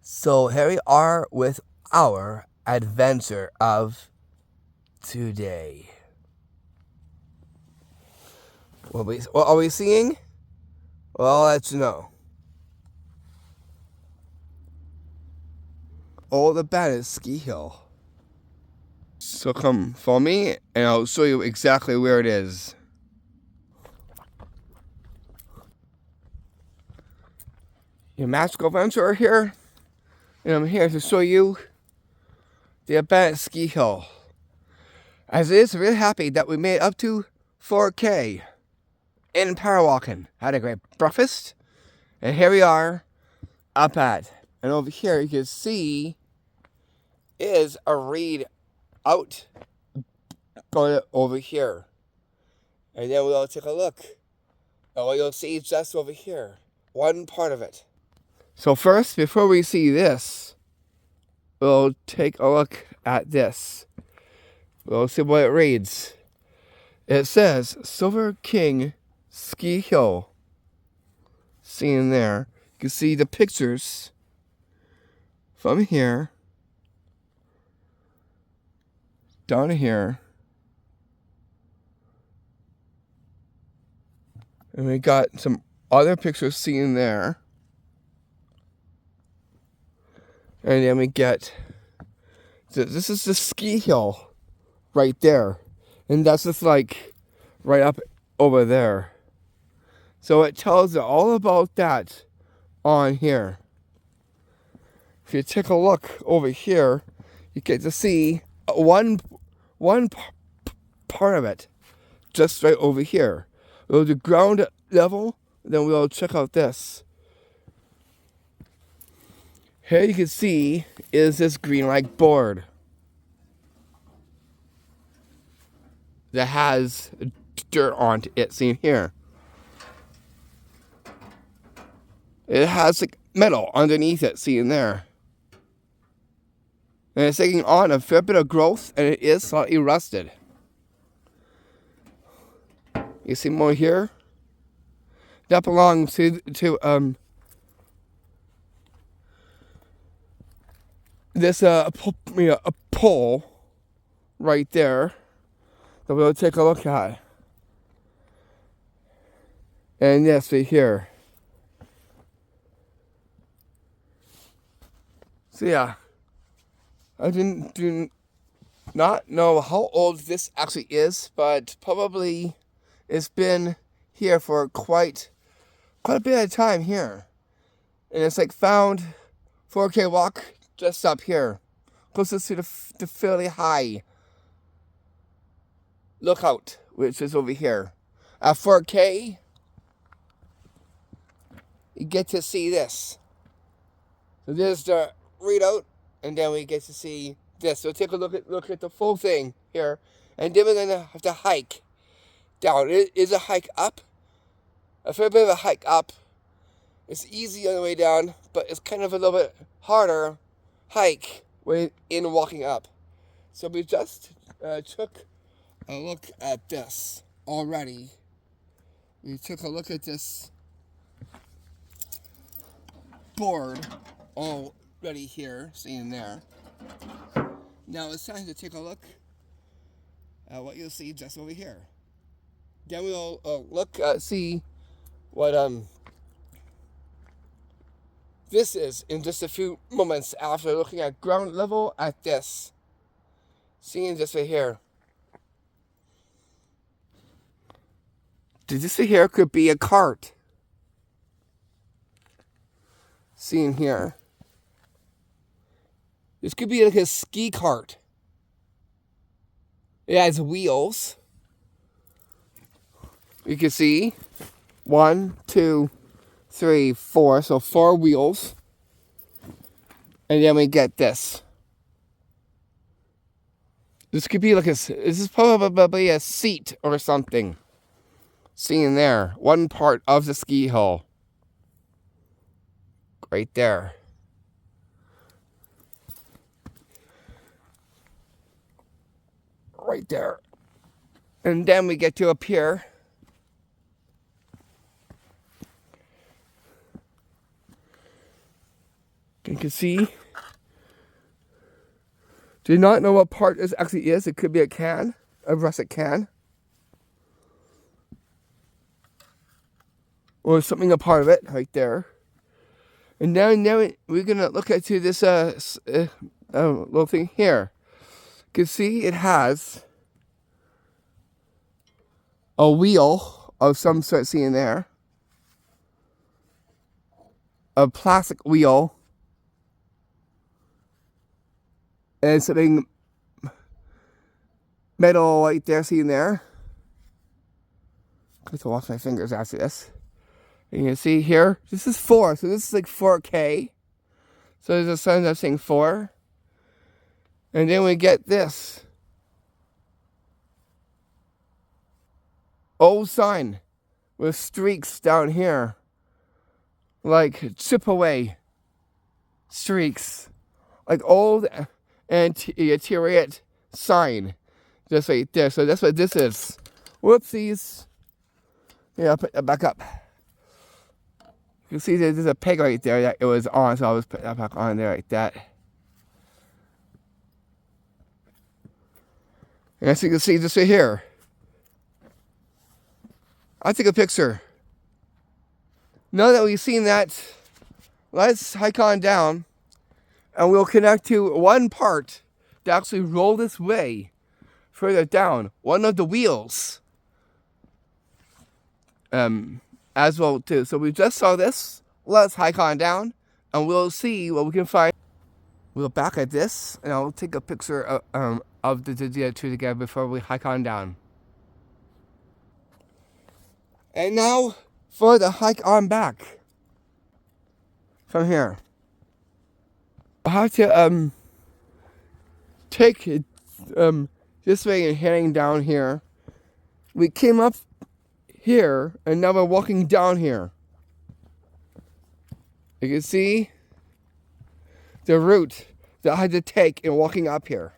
So here we are with our adventure of today. What are we seeing? Well, I'll let you know. Old Abandoned Ski Hill. So come follow me and I'll show you exactly where it is. Your magical adventurer here, and I'm here to show you the Abandoned Ski Hill. As it is, really happy that we made it up to 4K in Powerwalking. Had a great breakfast, and here we are up at. And over here you can see is a read out going over here. And then we'll take a look. And what you'll see is just over here. One part of it. So first, before we see this, we'll take a look at this. We'll see what it reads. It says Silver King Ski Hill. Seen there. You can see the pictures from here down here. And we got some other pictures seen there. And then we get, this is the ski hill right there. And that's just like right up over there. So it tells you all about that on here. If you take a look over here, you get to see one part of it just right over here. We'll do ground level, then we'll check out this. Here you can see is this green like board that has dirt on it, seen here. It has like metal underneath it, seen there. And it's taking on a fair bit of growth, and it is slightly rusted. You see more here? That belongs to this a pole right there that we'll take a look at. And this right here. So yeah, I do not know how old this actually is, but probably it's been here for quite a bit of time here. And it's like found 4K walk just up here, closest to the fairly high lookout, which is over here. At 4K, you get to see this. So there's the readout, and then we get to see this. So take a look at the full thing here, and then we're gonna have to hike down. It is a hike up, a fair bit of a hike up. It's easy on the way down, but it's kind of a little bit harder hike when in walking up. So we just took a look at this already. We took a look at this board already here, seen there. Now it's time to take a look at what you'll see just over here. Then we'll see what this is in just a few moments after looking at ground level at this. Seeing this right here. This right here could be a cart. Seeing here. This could be like a ski cart. It has wheels. You can see 1, 2, 3, 4. So 4 wheels. And then we get this. This could be like this is probably a seat or something. Seeing there. One part of the ski hill. Right there. Right there. And then we get to up here. You can see. Do not know what part this actually is. It could be a can, a russet can. Or something a part of it, right there. And now we're going to look into this little thing here. You can see it has a wheel of some sort seen there. A plastic wheel. And something metal right there, seen there. I have to wash my fingers after this. And you can see here, this is 4, so this is like 4K. So there's a sign that's saying 4. And then we get this old sign with streaks down here. Like chip away streaks. Like old and deteriorate sign. Just right there. So that's what this is. Whoopsies. Yeah, I'll put that back up. You can see there's a peg right there that it was on, so I'll just put that back on there like that. And as you can see this right here, I'll take a picture. Now that we've seen that, let's hike on down and we'll connect to one part to actually roll this way further down. One of the wheels. As well too. So we just saw this. Let's hike on down and we'll see what we can find. We'll back at this and I'll take a picture of the two together before we hike on down. And now for the hike on back from here. I'll have to take it this way and heading down here. We came up here and now we're walking down here. You can see the route that I had to take in walking up here.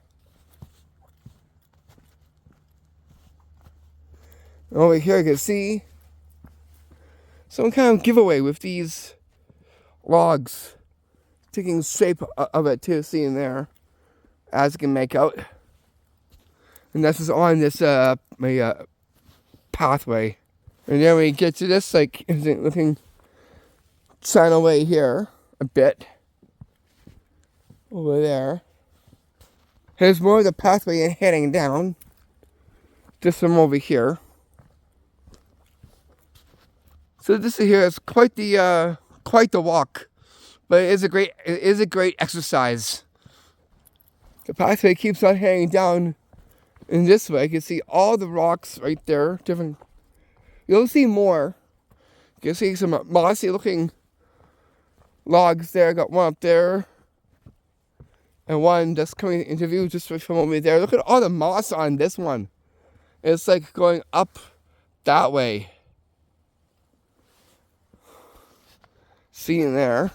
Over here you can see some kind of giveaway with these logs taking shape of it too, seeing there, as you can make out. And this is on this pathway. And then we get to this like looking channel way here a bit. Over there. Here's more of the pathway and heading down. Just from over here. So this here is quite the walk. But it is a great exercise. The pathway keeps on heading down in this way. You can see all the rocks right there, different. You'll see more. You can see some mossy looking logs there. Got one up there. And one just coming into view just from over there. Look at all the moss on this one. It's like going up that way. Seeing there.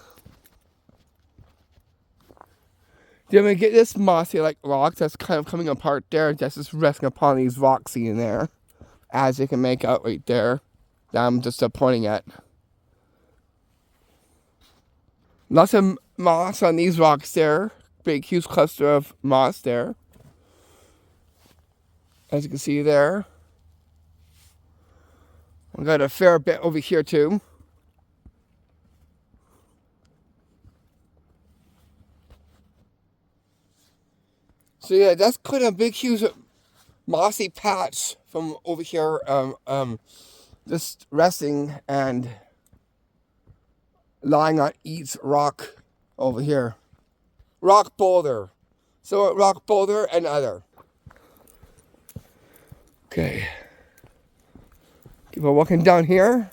Then we get this mossy like rock that's kind of coming apart there. That's just resting upon these rocks in there. As you can make out right there. That I'm just pointing at. Lots of moss on these rocks there. Big huge cluster of moss there. As you can see there. We got a fair bit over here too. So yeah, that's quite a big huge mossy patch from over here, just resting and lying on each rock over here. Rock boulder. So rock boulder and other. Okay. Keep on walking down here.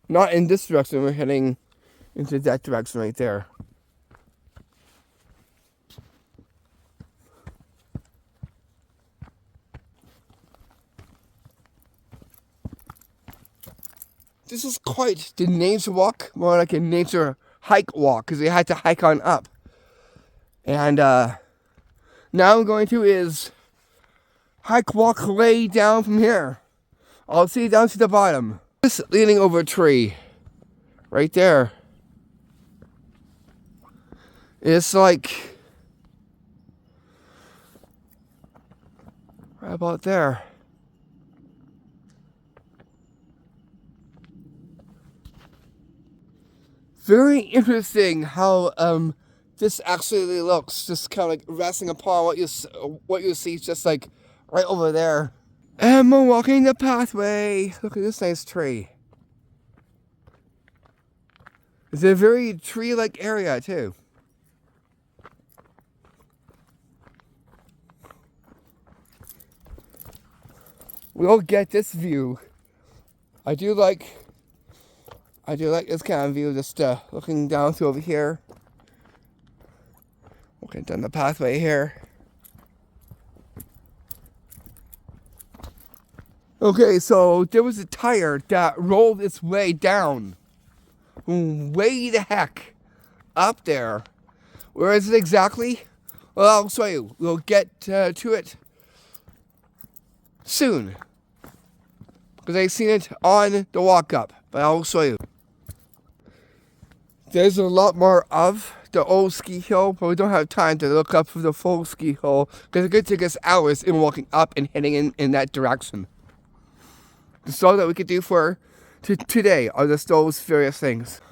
Not in this direction, we're heading into that direction right there. This is quite the nature walk, more like a nature hike walk, because we had to hike on up. And now I'm going to is hike walk way down from here. I'll see you down to the bottom. Just leaning over a tree. Right there. It's like... right about there. Very interesting how this actually looks. Just kind of like resting upon what you see, just like right over there. And we're walking the pathway. Look at this nice tree. It's a very tree-like area too. We'll get this view. I do like this kind of view, just looking down through over here. Walking down the pathway here. Okay, so there was a tire that rolled its way down. Way the heck up there. Where is it exactly? Well, I'll show you. We'll get to it soon. Because I've seen it on the walk up. But I'll show you. There's a lot more of the old ski hill, but we don't have time to look up for the full ski hill because it could take us hours in walking up and heading in that direction. That's all that we could do for today are just those various things.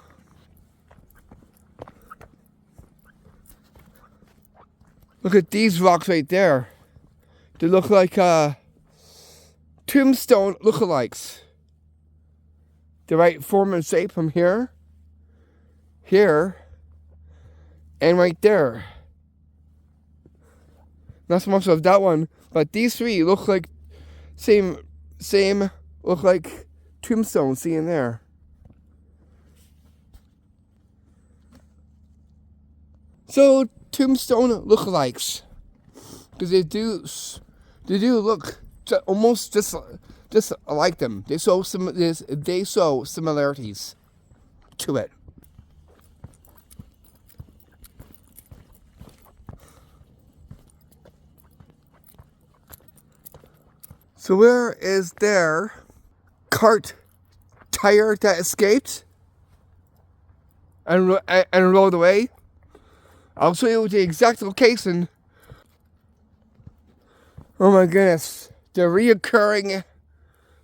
Look at these rocks right there. They look like tombstone lookalikes. The right form and shape from here, and right there. Not so much of that one, but these three look like same look like tombstones. See in there. So tombstone lookalikes, because they do look almost just like them. They show similarities to it. So where is their cart tire that escaped and rolled away? I'll show you the exact location. Oh my goodness. The reoccurring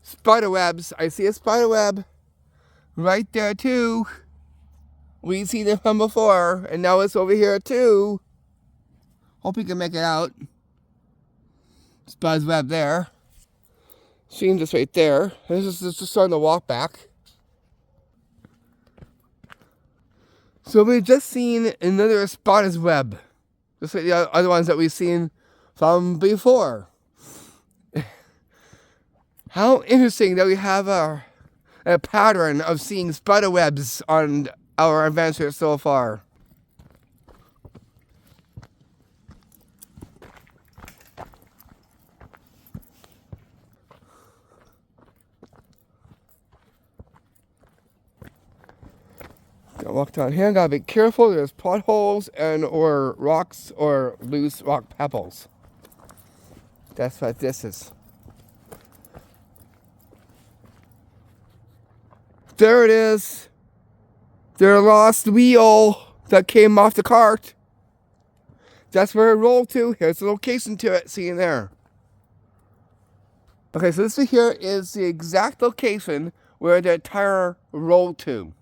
spider webs. I see a spider web right there too. We've seen it from before, and now it's over here too. Hope you can make it out. Spider web there. Seeing this right there. This is just starting to walk back. So we've just seen another spider's web. Just like the other ones that we've seen from before. How interesting that we have a pattern of seeing spider webs on our adventure so far. Gotta walk down here, gotta be careful, there's potholes or rocks or loose rock pebbles. That's what this is. There it is. Their lost wheel that came off the cart. That's where it rolled to. Here's the location to it, see in there. Okay, so this here is the exact location where the tire rolled to.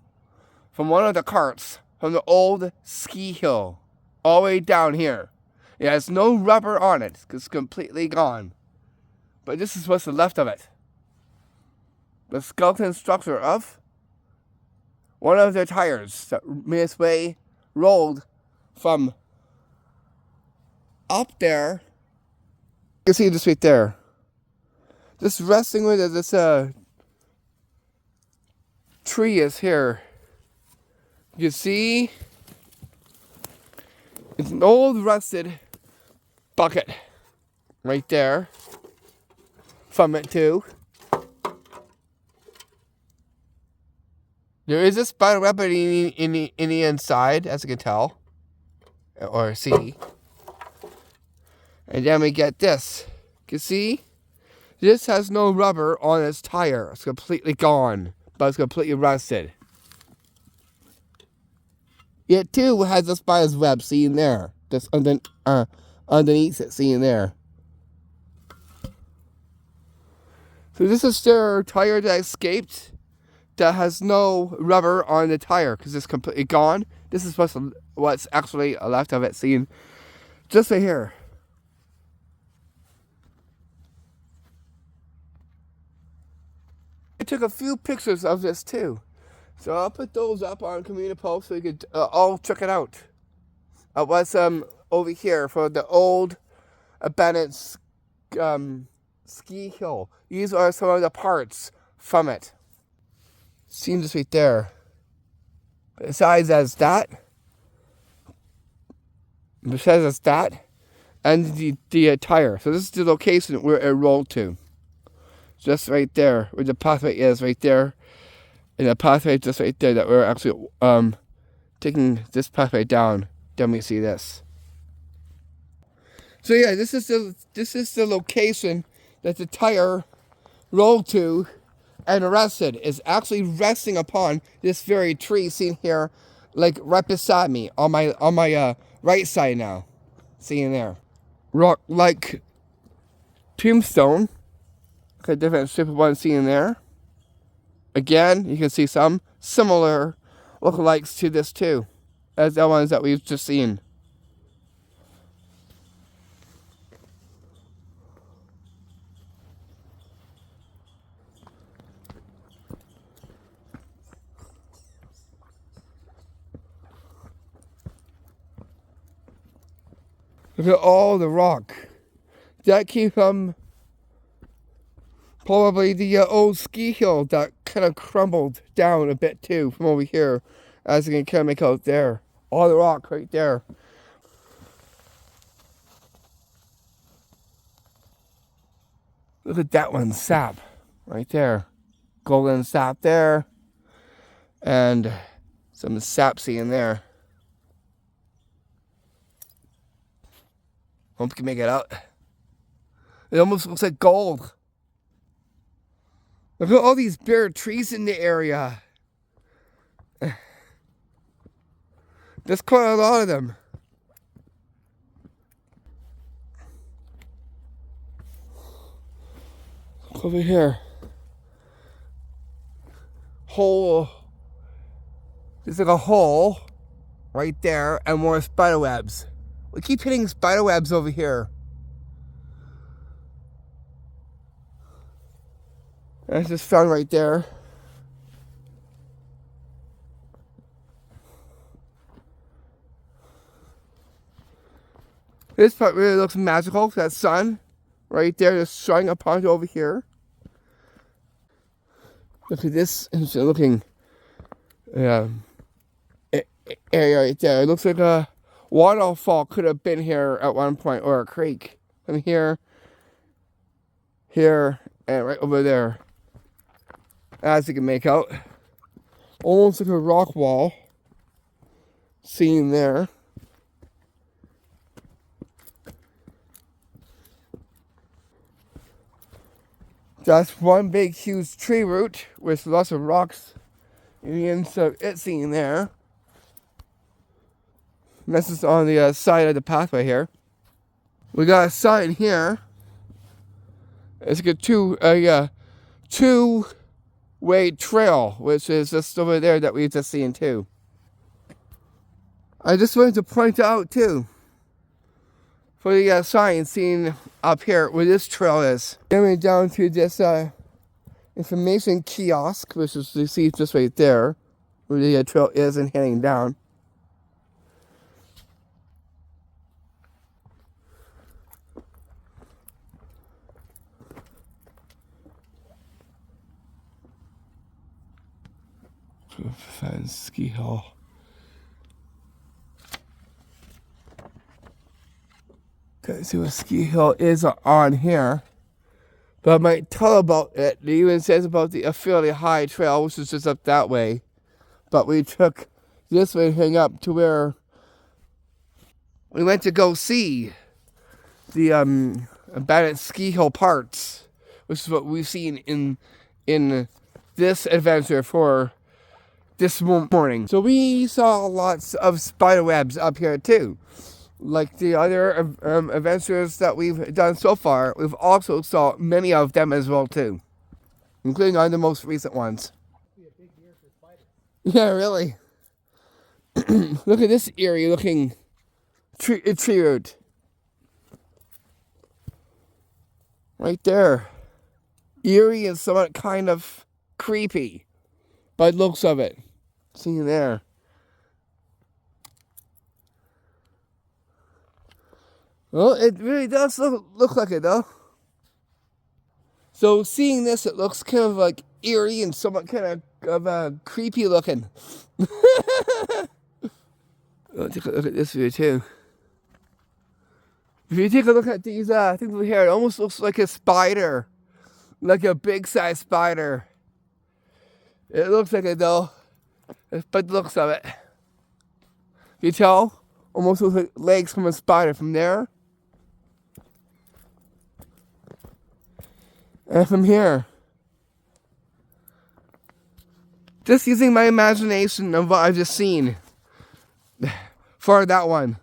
From one of the carts from the old ski hill all the way down here. It has no rubber on it. It's completely gone. But this is what's left of it. The skeleton structure of one of the tires that made its way rolled from up there. You can see this right there. Just resting with this tree is here. You see, it's an old rusted bucket right there from it too. There is a spider web in the inside, as you can tell, or see. And then we get this. You see, this has no rubber on its tire. It's completely gone. but it's completely rusted. It too has a spider's web seen there. Just underneath it, seen there. So this is their tire that escaped. That has no rubber on the tire because it's completely gone. This is what's actually left of it, seen just right here. I took a few pictures of this too, so I'll put those up on Community Post so you could all check it out. I was over here for the old abandoned ski hill. These are some of the parts from it. Seen this right there. Besides that, and the tire. So this is the location where it rolled to. Just right there, where the pathway is, right there. And the pathway just right there that we're actually taking this pathway down. Then we see this. So yeah, this is the location that the tire rolled to and rested. Is actually resting upon this very tree seen here, like right beside me on my right side now. Seeing there, rock like tombstone. Okay, different shape of one seen there. Again, you can see some similar lookalikes to this too, as the ones that we've just seen. Look at all the rock. That came from probably the old ski hill that kind of crumbled down a bit too from over here, as you can kind of make out there. All the rock right there. Look at that one, sap, right there. Golden sap there. And some sapsy in there. Hope you can make it out. It almost looks like gold. Look at all these bare trees in the area. There's quite a lot of them. Look over here. Hole. There's like a hole right there and more spider webs. We keep hitting spider webs over here. That's just found right there. This part really looks magical. That sun right there just shining upon it over here. Look at this. It's looking area right there. It looks like a waterfall could have been here at one point, or a creek. And here, and right over there. As you can make out. Almost like a rock wall. Seen there. That's one big huge tree root with lots of rocks in the inside of it seen there. And this is on the side of the pathway here. We got a sign here. It's a two-way trail, which is just over there that we've just seen too. I just wanted to point out too, for the sign seen up here where this trail is. Going down to this information kiosk, which is you see just right there, where the trail is and heading down. Ski hill. Okay, see what ski hill is on here. But I might tell about it. It even says about the fairly high trail, which is just up that way. But we took this way hang up to where we went to go see the abandoned ski hill parts, which is what we've seen in this adventure for this morning. So we saw lots of spider webs up here too. Like the other adventures that we've done so far, we've also saw many of them as well too, including on the most recent ones. Yeah, really. Look at this eerie looking tree root. Right there. Eerie and somewhat kind of creepy by the looks of it. See you there. Well, it really does look like it though. So seeing this, it looks kind of like eerie and somewhat kind of creepy looking. Oh, take a look at this view too. If you take a look at these things over here, it almost looks like a spider. Like a big size spider. It looks like it though. But the looks of it. You tell? Almost looks like legs from a spider from there. And from here. Just using my imagination of what I've just seen. For that one.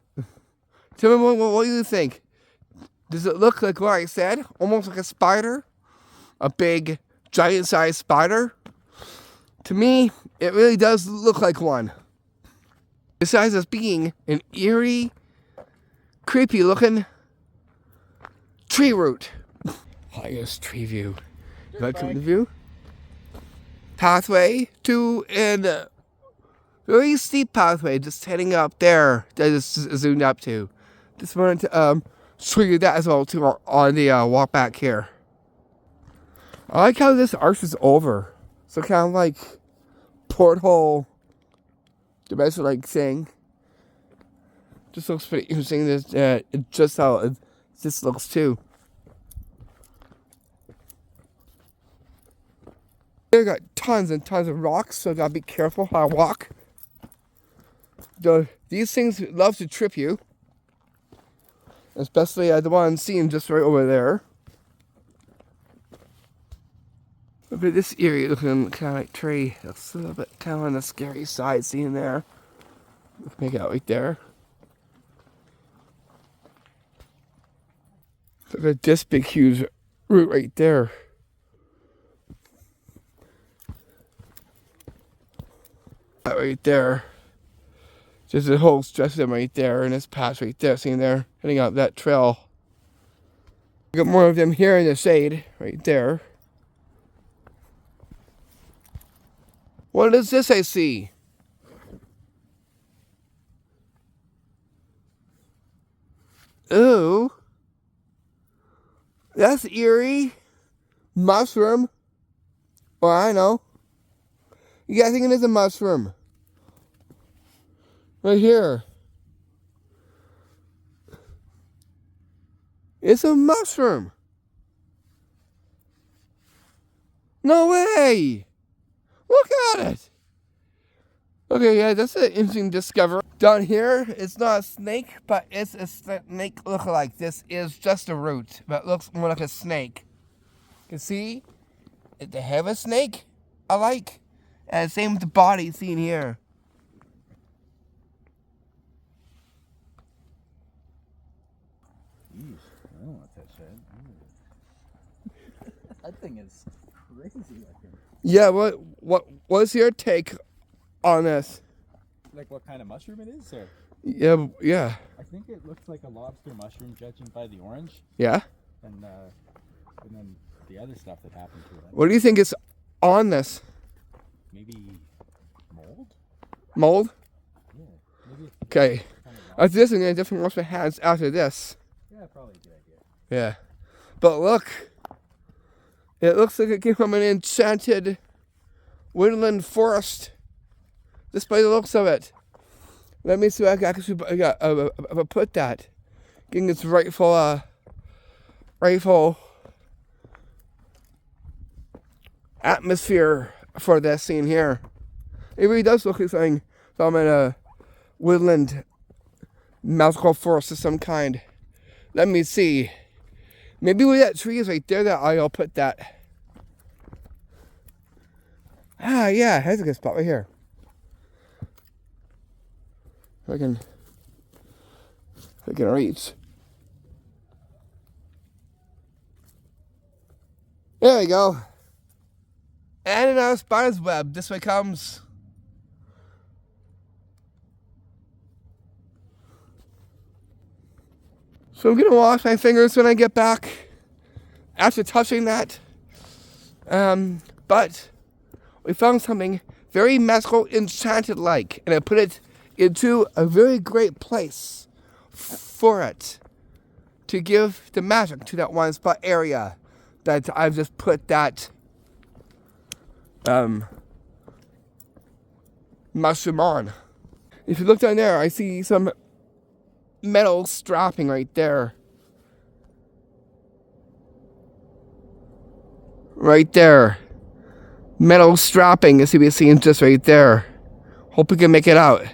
Tell me what do you think? Does it look like what I said? Almost like a spider? A big, giant-sized spider? To me, it really does look like one. Besides us being an eerie, creepy-looking tree root. Highest tree view. Back to the view. Pathway to a very steep pathway just heading up there that I just zoomed up to. Just wanted to show you that as well too on the walk back here. I like how this arch is over. So kind of like porthole, the best like thing. Just looks pretty interesting. This just how this looks too. I got tons and tons of rocks, so I gotta be careful how I walk. These things love to trip you. Especially the one seen just right over there. Look at this eerie looking kind of like tree. It's a little bit kind of on the scary side, seeing there. Make it out right there. Look at this big huge root right there. That right there. Just a whole stretch of them right there, and this patch right there, seeing there, heading out that trail. Got more of them here in the shade, right there. What is this I see? Ooh. That's eerie. Mushroom. Well, I know. You guys think it is a mushroom? Right here. It's a mushroom. No way. Look at it. Okay, yeah, that's an interesting discovery. Down here, it's not a snake, but it's a snake lookalike. This is just a root, but it looks more like a snake. You see? It's the head of a snake, I like. And same with the body seen here. Jeez, I don't want that shit. That thing is crazy looking. Yeah, what's your take on this? Like what kind of mushroom it is, or? Yeah. I think it looks like a lobster mushroom, judging by the orange. Yeah? And then the other stuff that happened to it. What do you think is on this? Maybe mold? Mold? Yeah. Maybe. Okay. After this, I'm going to definitely wash my hands after this. Yeah, probably a good idea. Yeah. But look. It looks like it came from an enchanted woodland forest. Just by the looks of it. Let me see if I can actually put that. Getting its rightful atmosphere for this scene here. It really does look like something from a woodland magical forest of some kind. Let me see. Maybe where that tree is right there, that I'll put that. Ah, yeah, here's a good spot right here. I can reach. There we go. And another spider's web. This way comes. So I'm gonna wash my fingers when I get back after touching that. But we found something very magical, enchanted-like, and I put it into a very great place for it to give the magic to that one spot area that I've just put that mushroom on. If you look down there, I see some metal strapping right there. Right there. Metal strapping is to be seen just right there. Hope we can make it out.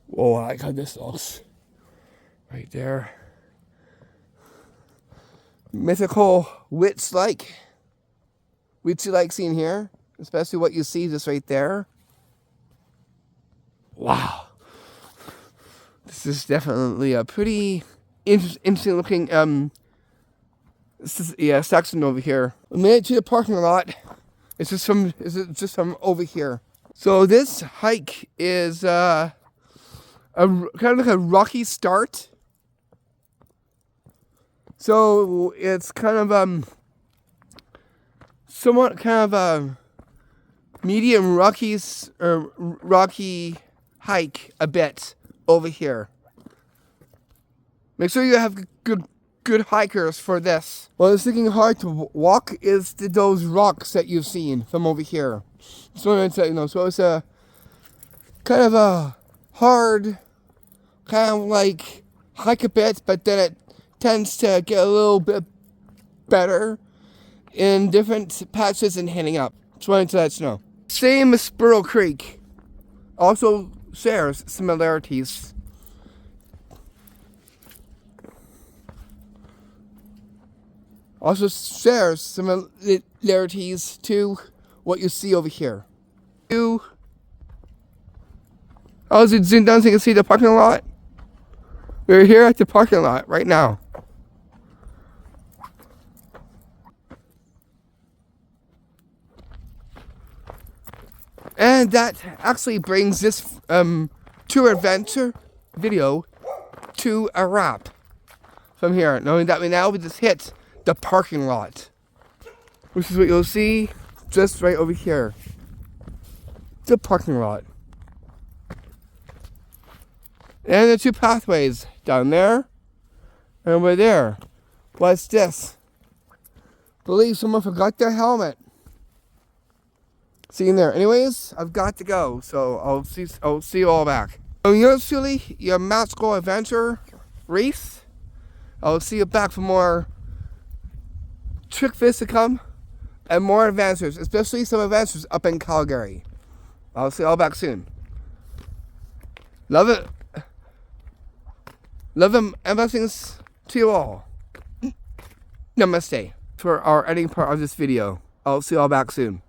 Whoa, I like how this looks. Right there. Mythical witch-like. Witchy-like scene here. Especially what you see just right there. Wow. This is definitely a pretty interesting looking section over here. We made it to the parking lot. It's just from over here. So this hike is kind of like a rocky start. So it's kind of somewhat kind of a medium rocky hike a bit over here. Make sure you have good hikers for this. What is thinking hard to walk is those rocks that you've seen from over here. So it's it's a kind of a hard, kind of like hike a bit, but then it tends to get a little bit better in different patches and heading up. Just wanted to let you know. Same as Squirrel Creek. Also shares similarities. Also shares similarities to what you see over here. As you zoom down so you can see the parking lot. We're here at the parking lot right now. And that actually brings this tour adventure video to a wrap. From here, knowing that we just hit the parking lot, which is what you'll see just right over here. The parking lot. And the two pathways down there and over there. What's this? Believe someone forgot their helmet. See you there. Anyways, I've got to go, so I'll see you all back. So yours truly, your magical adventure, Reese. I'll see you back for more trick vids to come and more adventures, especially some adventures up in Calgary. I'll see you all back soon. Love it. Love and blessings to you all. Namaste. For our ending part of this video. I'll see you all back soon.